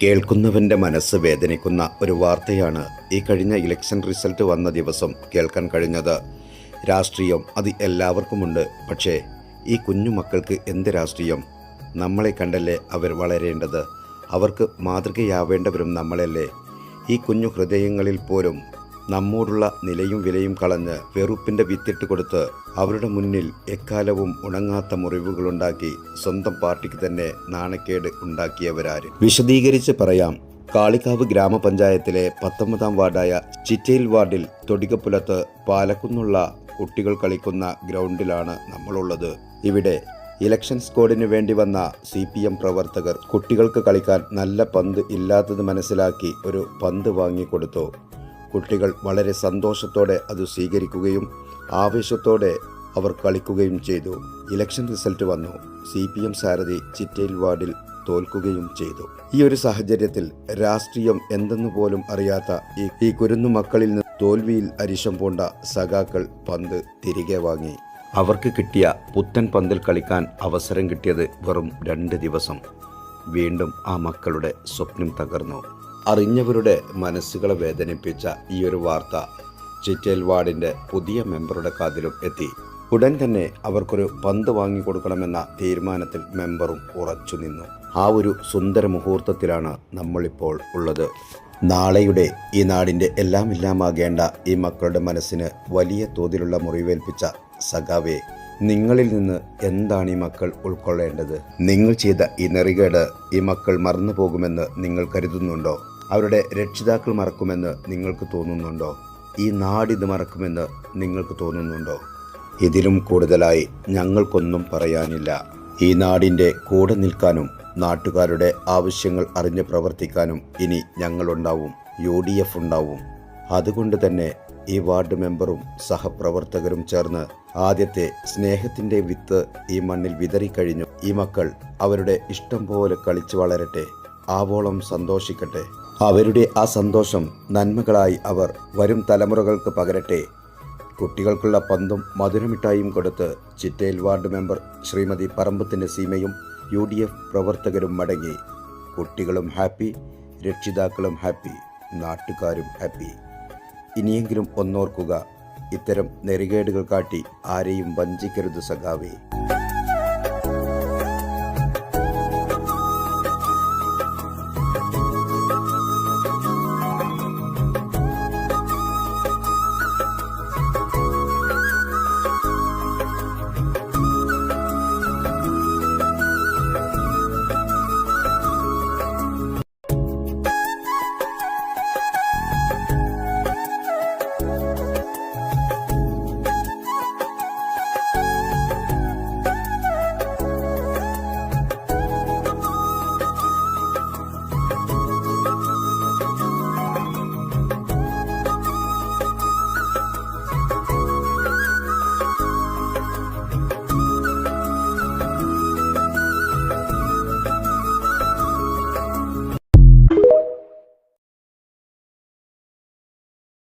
കേൾക്കുന്നവൻ്റെ മനസ്സ് വേദനിക്കുന്ന ഒരു വാർത്തയാണ് ഈ കഴിഞ്ഞ ഇലക്ഷൻ റിസൾട്ട് വന്ന ദിവസം കേൾക്കാൻ കഴിഞ്ഞത്. രാഷ്ട്രീയം അത് എല്ലാവർക്കുമുണ്ട്. പക്ഷേ ഈ കുഞ്ഞു മക്കൾക്ക് എന്ത് രാഷ്ട്രീയം? നമ്മളെ കണ്ടല്ലേ അവർ വളരേണ്ടത്. അവർക്ക് മാതൃകയാവേണ്ടവരും നമ്മളല്ലേ. ഈ കുഞ്ഞു ഹൃദയങ്ങളിൽ പോലും നമ്മോടുള്ള നിലയും വിലയും കളഞ്ഞ് വെറുപ്പിൻ്റെ വിത്തിട്ട് കൊടുത്ത് അവരുടെ മുന്നിൽ എക്കാലവും ഉണങ്ങാത്ത മുറിവുകളുണ്ടാക്കി സ്വന്തം പാർട്ടിക്ക് തന്നെ നാണക്കേട് ഉണ്ടാക്കിയവരാര്? വിശദീകരിച്ച് പറയാം. കാളികാവ് ഗ്രാമപഞ്ചായത്തിലെ 19-ാം വാർഡായ ചിറ്റയിൽ വാർഡിൽ തൊടികപ്പുലത്ത് പാലക്കുന്നുള്ള കുട്ടികൾ കളിക്കുന്ന ഗ്രൗണ്ടിലാണ് നമ്മളുള്ളത്. ഇവിടെ ഇലക്ഷൻ സ്ക്വാഡിന് വേണ്ടി വന്ന CPM പ്രവർത്തകർ കുട്ടികൾക്ക് കളിക്കാൻ നല്ല പന്ത് ഇല്ലാത്തത് മനസ്സിലാക്കി ഒരു പന്ത് വാങ്ങിക്കൊടുത്തു. കുട്ടികൾ വളരെ സന്തോഷത്തോടെ അത് സ്വീകരിക്കുകയും ആവേശത്തോടെ അവർ കളിക്കുകയും ചെയ്തു. ഇലക്ഷൻ റിസൾട്ട് വന്നു. CPM സാരഥി ചിറ്റയിൽ വാർഡിൽ തോൽക്കുകയും ചെയ്തു. ഈ ഒരു സാഹചര്യത്തിൽ രാഷ്ട്രീയം എന്തെന്ന് പോലും അറിയാത്ത ഈ കുരുന്നു മക്കളിൽ നിന്ന് തോൽവിയിൽ അരിശം പൂണ്ട സഖാക്കൾ പന്ത് തിരികെ വാങ്ങി. അവർക്ക് കിട്ടിയ പുത്തൻ പന്തിൽ കളിക്കാൻ അവസരം കിട്ടിയത് വെറും 2 ദിവസം. വീണ്ടും ആ മക്കളുടെ സ്വപ്നം തകർന്നു. അറിഞ്ഞവരുടെ മനസ്സുകളെ വേദനിപ്പിച്ച ഈ ഒരു വാർത്ത ചിറ്റയിൽ വാർഡിൻ്റെ പുതിയ മെമ്പറുടെ കാതിലും എത്തി. ഉടൻ തന്നെ അവർക്കൊരു പന്ത് വാങ്ങിക്കൊടുക്കണമെന്ന തീരുമാനത്തിൽ മെമ്പറും ഉറച്ചു നിന്നു. ആ ഒരു സുന്ദര മുഹൂർത്തത്തിലാണ് നമ്മളിപ്പോൾ ഉള്ളത്. നാളെയുടെ ഈ നാടിൻ്റെ എല്ലാമാകേണ്ട ഈ മക്കളുടെ മനസ്സിന് വലിയ തോതിലുള്ള മുറിവേൽപ്പിച്ച സഖാവേ, നിങ്ങളിൽ നിന്ന് എന്താണ് ഈ മക്കൾ ഉൾക്കൊള്ളേണ്ടത്? നിങ്ങൾ ചെയ്ത ഈ നെറികേട് ഈ മക്കൾ മറന്നു പോകുമെന്ന് നിങ്ങൾ കരുതുന്നുണ്ടോ? അവരുടെ രക്ഷിതാക്കൾ മറക്കുമെന്ന് നിങ്ങൾക്ക് തോന്നുന്നുണ്ടോ? ഈ നാടിത് മറക്കുമെന്ന് നിങ്ങൾക്ക് തോന്നുന്നുണ്ടോ? ഇതിലും കൂടുതലായി ഞങ്ങൾക്കൊന്നും പറയാനില്ല. ഈ നാടിൻ്റെ കൂടെ നിൽക്കാനും നാട്ടുകാരുടെ ആവശ്യങ്ങൾ അറിഞ്ഞ് പ്രവർത്തിക്കാനും ഇനി ഞങ്ങളുണ്ടാവും. UDF ഉണ്ടാവും. അതുകൊണ്ട് തന്നെ ഈ വാർഡ് മെമ്പറും സഹപ്രവർത്തകരും ചേർന്ന് ആദ്യത്തെ സ്നേഹത്തിൻ്റെ വിത്ത് ഈ മണ്ണിൽ വിതറിക്കഴിഞ്ഞു. ഈ മക്കൾ അവരുടെ ഇഷ്ടം പോലെ കളിച്ചു വളരട്ടെ, ആവോളം സന്തോഷിക്കട്ടെ. അവരുടെ ആ സന്തോഷം നന്മകളായി അവർ വരും തലമുറകൾക്ക് പകരട്ടെ. കുട്ടികൾക്കുള്ള പന്തും മധുരമിഠായും കൊടുത്ത് ചിറ്റയിൽ വാർഡ് മെമ്പർ ശ്രീമതി പറമ്പത്തിന്റെ സീമയും UDF പ്രവർത്തകരും മടങ്ങി. കുട്ടികളും ഹാപ്പി, രക്ഷിതാക്കളും ഹാപ്പി, നാട്ടുകാരും ഹാപ്പി. ഇനിയെങ്കിലും ഒന്നോർക്കുക, ഇത്തരം നെറികേടുകൾ കാട്ടി ആരെയും വഞ്ചിക്കരുത് സഖാവേ.